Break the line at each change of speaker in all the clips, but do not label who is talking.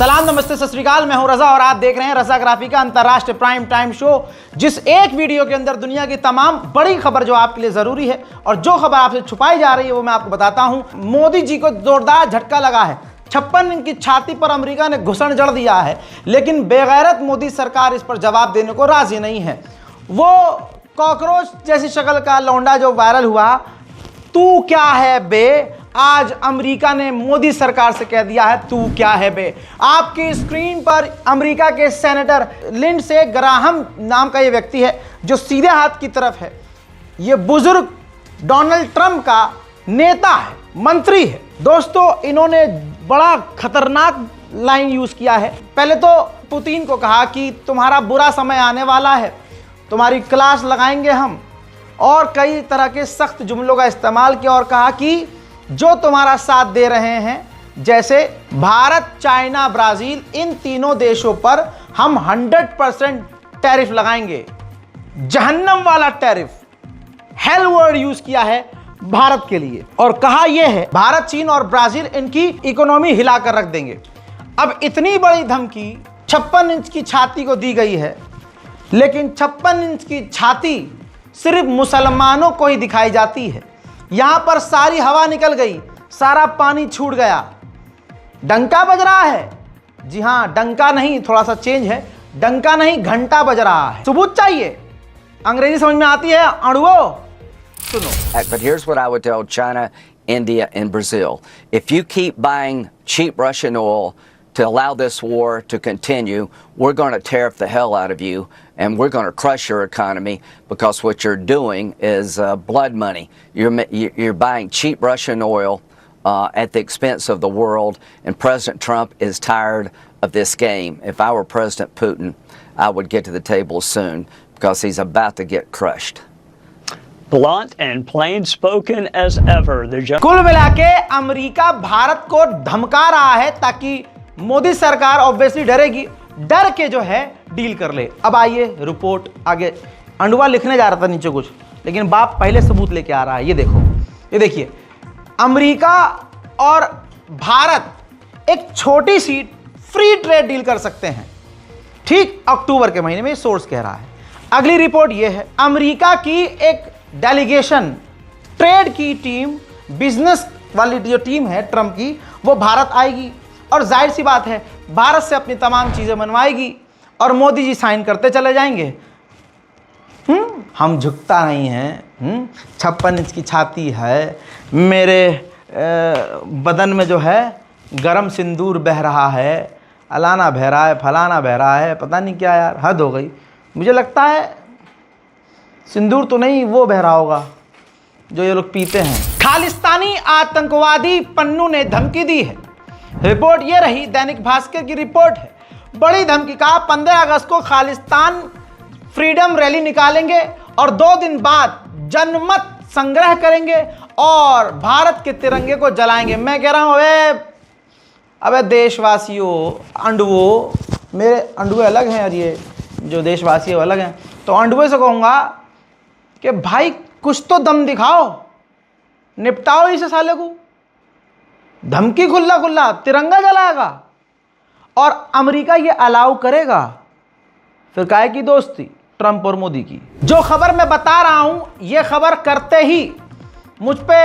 सलाम नमस्ते सत श्री अकाल, मैं हूं रजा और आप देख रहे हैं रजाग्राफी का अंतर्राष्ट्रीय प्राइम टाइम शो, जिस एक वीडियो के अंदर दुनिया की तमाम बड़ी खबर जो आपके लिए जरूरी है और जो खबर आपसे छुपाई जा रही है वो मैं आपको बताता हूं। मोदी जी को जोरदार झटका लगा है। 56 इंच की छाती पर अमेरिका ने घुसन जड़ दिया है, लेकिन बेगैरत मोदी सरकार इस पर जवाब देने को राजी नहीं है। वो कॉकरोच जैसी शक्ल का लौंडा जो वायरल हुआ, तू क्या है बे, आज अमेरिका ने मोदी सरकार से कह दिया है तू क्या है बे। आपकी स्क्रीन पर अमेरिका के सेनेटर लिंडसे ग्राहम नाम का ये व्यक्ति है जो सीधे हाथ की तरफ है। ये बुजुर्ग डोनाल्ड ट्रंप का नेता है, मंत्री है। दोस्तों, इन्होंने बड़ा खतरनाक लाइन यूज किया है। पहले तो पुतिन को कहा कि तुम्हारा बुरा समय आने वाला है, तुम्हारी क्लास लगाएंगे हम, और कई तरह के सख्त जुमलों का इस्तेमाल किया और कहा कि जो तुम्हारा साथ दे रहे हैं, जैसे भारत, चाइना, ब्राजील, इन तीनों देशों पर हम 100% टैरिफ लगाएंगे, जहन्नम वाला टैरिफ, हेल वर्ड यूज किया है भारत के लिए। और कहा यह है भारत, चीन और ब्राजील इनकी इकोनॉमी हिलाकर रख देंगे। अब इतनी बड़ी धमकी 56 इंच की छाती को दी गई है, लेकिन 56 इंच की छाती सिर्फ मुसलमानों को ही दिखाई जाती है। यहां पर सारी हवा निकल गई, सारा पानी छूट गया। डंका बज रहा है, जी हां, डंका नहीं, थोड़ा सा चेंज है, डंका नहीं घंटा बज रहा है। सबूत चाहिए, अंग्रेजी समझ में आती है अड़ुओ, सुनो।
But here's what I would tell China, India, and Brazil. If you keep buying cheap Russian oil to allow this war to continue, we're going to tariff the hell out of you, and we're going to crush your economy, because what you're doing is blood money. You're buying cheap Russian oil at the expense of the world, and President Trump is tired of this game. If I were President Putin, I would get to the table soon, because he's about to get crushed.
Blunt and plain spoken as ever.
कुल मिला के America Bharat को धमका रहा है ताकि मोदी सरकार obviously डरेगी, डर के जो है डील कर ले। अब आइए रिपोर्ट आगे। अंडुआ लिखने जा रहा था नीचे कुछ, लेकिन बाप पहले सबूत लेके आ रहा है। ये देखो, ये देखिए, अमेरिका और भारत एक छोटी सी फ्री ट्रेड डील कर सकते हैं, ठीक अक्टूबर के महीने में, सोर्स कह रहा है। अगली रिपोर्ट ये है, अमेरिका की एक डेलीगेशन, ट्रेड की टीम, बिजनेस वाली जो टीम है ट्रंप की, वो भारत आएगी और जाहिर सी बात है भारत से अपनी तमाम चीज़ें मनवाएगी और मोदी जी साइन करते चले जाएंगे। हम झुकता नहीं हैं। 56 इंच की छाती है, मेरे बदन में जो है गरम सिंदूर बह रहा है, अलाना बह रहा है, फलाना बह रहा है, पता नहीं क्या यार, हद हो गई। मुझे लगता है सिंदूर तो नहीं, वो बह रहा होगा जो ये लोग पीते हैं। खालिस्तानी आतंकवादी पन्नू ने धमकी दी है। रिपोर्ट ये रही, दैनिक भास्कर की रिपोर्ट है। बड़ी धमकी, कहा 15 अगस्त को खालिस्तान फ्रीडम रैली निकालेंगे और 2 दिन बाद जनमत संग्रह करेंगे और भारत के तिरंगे को जलाएंगे। मैं कह रहा हूं, अबे देशवासियों, अंडुओं, मेरे अंडुए अलग हैं और ये जो देशवासी अलग हैं, तो अंडुए से कहूंगा कि भाई कुछ तो दम दिखाओ, निपटाओ इसे साले को। धमकी खुल्ला खुल्ला, तिरंगा जलाएगा और अमेरिका ये अलाउ करेगा, फिर काहे की दोस्ती ट्रंप और मोदी की। जो खबर मैं बता रहा हूं, ये खबर करते ही मुझ पे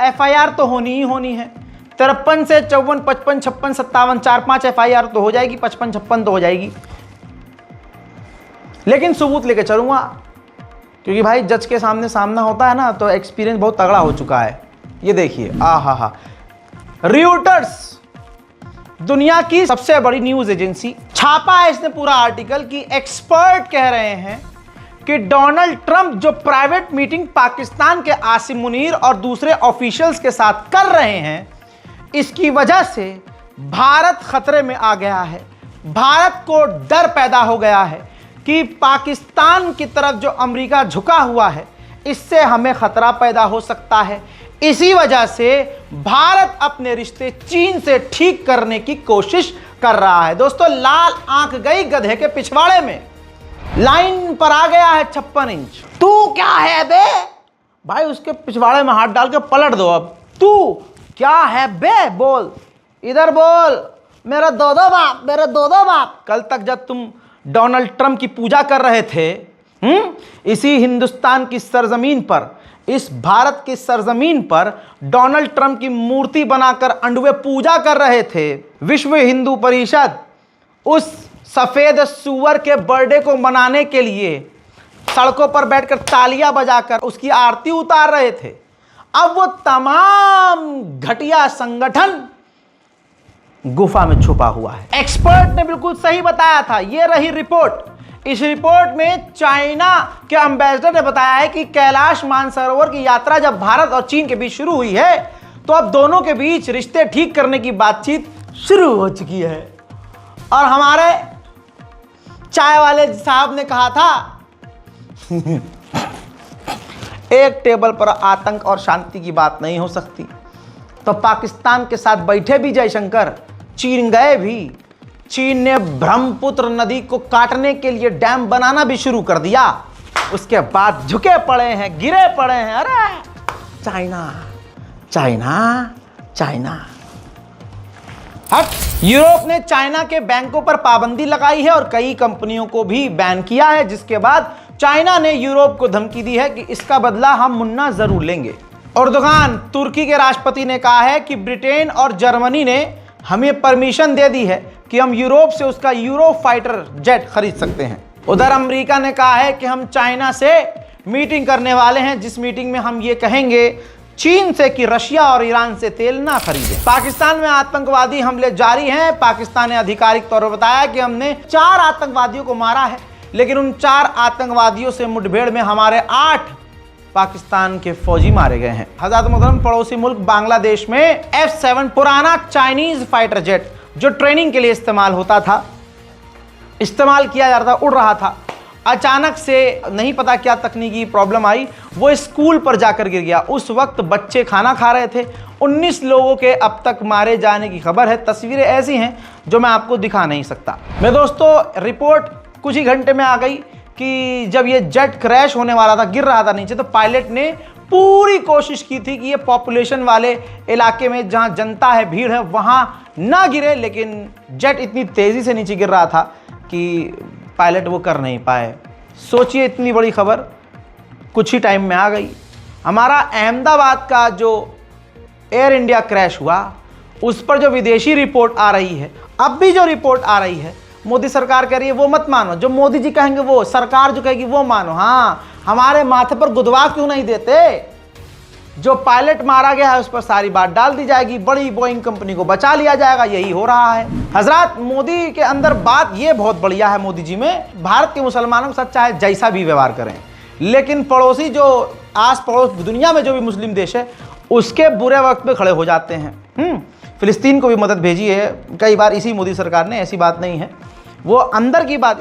FIR तो होनी ही होनी है। 53 से 54, 55, 56, 57, 4-5 FIR तो हो जाएगी, 55-56 तो हो जाएगी, लेकिन सबूत लेके चलूंगा, क्योंकि भाई जज के सामने सामना होता है ना, तो एक्सपीरियंस बहुत तगड़ा हो चुका है। ये देखिए, आहा, रियूटर्स, दुनिया की सबसे बड़ी न्यूज एजेंसी, छापा है इसने पूरा आर्टिकल कि एक्सपर्ट कह रहे हैं कि डोनाल्ड ट्रंप जो प्राइवेट मीटिंग पाकिस्तान के आसिम मुनीर और दूसरे ऑफिशियल्स के साथ कर रहे हैं, इसकी वजह से भारत खतरे में आ गया है। भारत को डर पैदा हो गया है कि पाकिस्तान की तरफ जो अमेरिका झुका हुआ है, इससे हमें खतरा पैदा हो सकता है। इसी वजह से भारत अपने रिश्ते चीन से ठीक करने की कोशिश कर रहा है। दोस्तों, लाल आंख गई गधे के पिछवाड़े में, लाइन पर आ गया है 56 इंच। तू क्या है बे, भाई उसके पिछवाड़े में हाथ डाल के पलट दो। अब तू क्या है बे, बोल, इधर बोल, मेरा दो दो बाप, मेरा दो दो बाप। कल तक जब तुम डोनाल्ड ट्रंप की पूजा कर रहे थे, इसी हिंदुस्तान की सरजमीन पर, इस भारत की सरजमीन पर डोनाल्ड ट्रंप की मूर्ति बनाकर अंडवे पूजा कर रहे थे। विश्व हिंदू परिषद उस सफेद सुअर के बर्थडे को मनाने के लिए सड़कों पर बैठकर तालियां बजाकर उसकी आरती उतार रहे थे। अब वो तमाम घटिया संगठन गुफा में छुपा हुआ है। एक्सपर्ट ने बिल्कुल सही बताया था। ये रही रिपोर्ट। इस रिपोर्ट में चाइना के एम्बेसडर ने बताया है कि कैलाश मानसरोवर की यात्रा जब भारत और चीन के बीच शुरू हुई है तो अब दोनों के बीच रिश्ते ठीक करने की बातचीत शुरू हो चुकी है। और हमारे चाय वाले साहब ने कहा था एक टेबल पर आतंक और शांति की बात नहीं हो सकती। तो पाकिस्तान के साथ बैठे भी जयशंकर, चीन गए भी। चीन ने ब्रह्मपुत्र नदी को काटने के लिए डैम बनाना भी शुरू कर दिया। उसके बाद झुके पड़े हैं, गिरे पड़े हैं। अरे चाइना चाइना चाइना हट। यूरोप ने चाइना के बैंकों पर पाबंदी लगाई है और कई कंपनियों को भी बैन किया है, जिसके बाद चाइना ने यूरोप को धमकी दी है कि इसका बदला हम मुन्ना जरूर लेंगे। अर्दोगान तुर्की के राष्ट्रपति ने कहा है कि ब्रिटेन और जर्मनी ने हमें परमिशन दे दी है कि हम यूरोप से उसका यूरो फाइटर जेट खरीद सकते हैं। उधर अमेरिका ने कहा है कि हम चाइना से मीटिंग करने वाले हैं, जिस मीटिंग में हम ये कहेंगे चीन से कि रशिया और ईरान से तेल ना खरीदें। पाकिस्तान में आतंकवादी हमले जारी हैं। पाकिस्तान ने आधिकारिक तौर पर बताया कि हमने 4 आतंकवादियों को मारा है, लेकिन उन 4 आतंकवादियों से मुठभेड़ में हमारे 8 पाकिस्तान के फौजी मारे गए हैं। हज़रत मोहतरम, पड़ोसी मुल्क बांग्लादेश में F7 पुराना चाइनीज फाइटर जेट जो ट्रेनिंग के लिए इस्तेमाल किया जा रहा था, उड़ रहा था। अचानक से नहीं पता क्या तकनीकी प्रॉब्लम आई, वो स्कूल पर जाकर गिर गया। उस वक्त बच्चे खाना खा रहे थे। 19 लोगों के अब तक मारे जाने की खबर है। तस्वीरें ऐसी हैं जो मैं आपको दिखा नहीं सकता। मैं दोस्तों, रिपोर्ट कुछ ही घंटे में आ गई कि जब ये जेट क्रैश होने वाला था, गिर रहा था नीचे, तो पायलट ने पूरी कोशिश की थी कि ये पॉपुलेशन वाले इलाके में जहां जनता है, भीड़ है, वहां ना गिरे, लेकिन जेट इतनी तेजी से नीचे गिर रहा था कि पायलट वो कर नहीं पाए। सोचिए, इतनी बड़ी खबर कुछ ही टाइम में आ गई। हमारा अहमदाबाद का जो एयर इंडिया क्रैश हुआ, उस पर जो विदेशी रिपोर्ट आ रही है, अब भी जो रिपोर्ट आ रही है, मोदी सरकार कह रही है वो मत मानो, जो मोदी जी कहेंगे वो, सरकार जो कहेगी वो मानो। हाँ, हमारे माथे पर गुदवा क्यों नहीं देते? जो पायलट मारा गया है उस पर सारी बात डाल दी जाएगी, बड़ी बोइंग कंपनी को बचा लिया जाएगा। यही हो रहा है हजरत। मोदी के अंदर बात ये बहुत बढ़िया है, मोदी जी में, भारत के मुसलमानों के साथ चाहे जैसा भी व्यवहार करें, लेकिन पड़ोसी जो आस पड़ोस दुनिया में जो भी मुस्लिम देश है, उसके बुरे वक्त में खड़े हो जाते हैं। फिलिस्तीन को भी मदद भेजी है कई बार इसी मोदी सरकार ने, ऐसी बात नहीं है। वो अंदर की बात,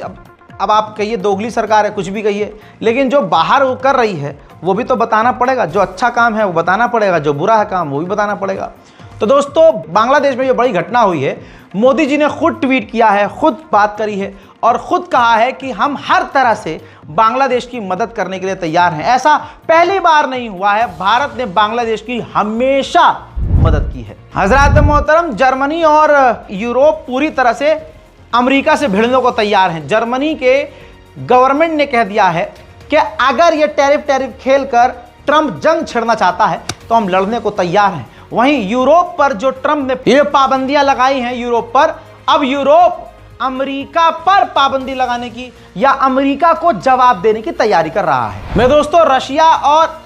अब आप कहिए दोगली सरकार है, कुछ भी कहिए, लेकिन जो बाहर वो कर रही है वो भी तो बताना पड़ेगा। जो अच्छा काम है वो बताना पड़ेगा, जो बुरा है काम वो भी बताना पड़ेगा। तो दोस्तों, बांग्लादेश में जो बड़ी घटना हुई है, मोदी जी ने खुद ट्वीट किया है, खुद बात करी है और खुद कहा है कि हम हर तरह से बांग्लादेश की मदद करने के लिए तैयार हैं। ऐसा पहली बार नहीं हुआ है, भारत ने बांग्लादेश की हमेशा मदद की है। हजरत मोहतरम, जर्मनी और यूरोप पूरी तरह से अमेरिका से भिड़ने को तैयार हैं। जर्मनी के गवर्नमेंट ने कह दिया है कि अगर ये टैरिफ खेलकर ट्रंप जंग छेड़ना चाहता है तो हम लड़ने को तैयार हैं। वहीं यूरोप पर जो ट्रंप ने ये पाबंदियां लगाई हैं यूरोप पर, अब यूरोप अमेरिका पर पाबंदी लगाने की या अमेरिका को जवाब देने की तैयारी कर रहा है। मैं दोस्तों, रशिया और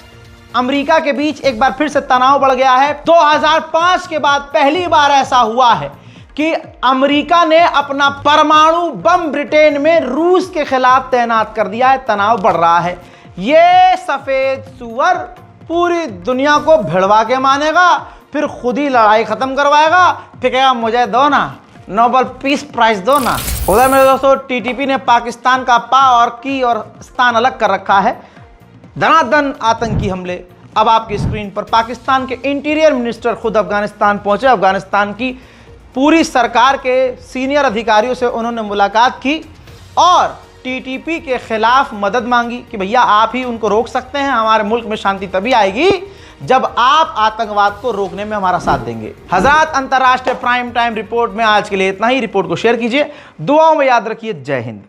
अमेरिका के बीच एक बार फिर से तनाव बढ़ गया है। 2005 के बाद पहली बार ऐसा हुआ है कि अमेरिका ने अपना परमाणु बम ब्रिटेन में रूस के खिलाफ तैनात कर दिया है। तनाव बढ़ रहा है। ये सफेद सुअर पूरी दुनिया को भिड़वा के मानेगा, फिर खुद ही लड़ाई खत्म करवाएगा, फिर कहेगा मुझे दो ना, नोबेल पीस प्राइज दो ना। उधर मेरे दोस्तों, टीटीपी ने पाकिस्तान का पा और की और स्थान अलग कर रखा है। धनाधन आतंकी हमले। अब आपकी स्क्रीन पर पाकिस्तान के इंटीरियर मिनिस्टर खुद अफगानिस्तान पहुंचे। अफगानिस्तान की पूरी सरकार के सीनियर अधिकारियों से उन्होंने मुलाकात की और टीटीपी के खिलाफ मदद मांगी कि भैया आप ही उनको रोक सकते हैं। हमारे मुल्क में शांति तभी आएगी जब आप आतंकवाद को रोकने में हमारा साथ देंगे। हजरात, अंतर्राष्ट्रीय प्राइम टाइम रिपोर्ट में आज के लिए इतना ही। रिपोर्ट को शेयर कीजिए, दुआओं में याद रखिए। जय हिंद।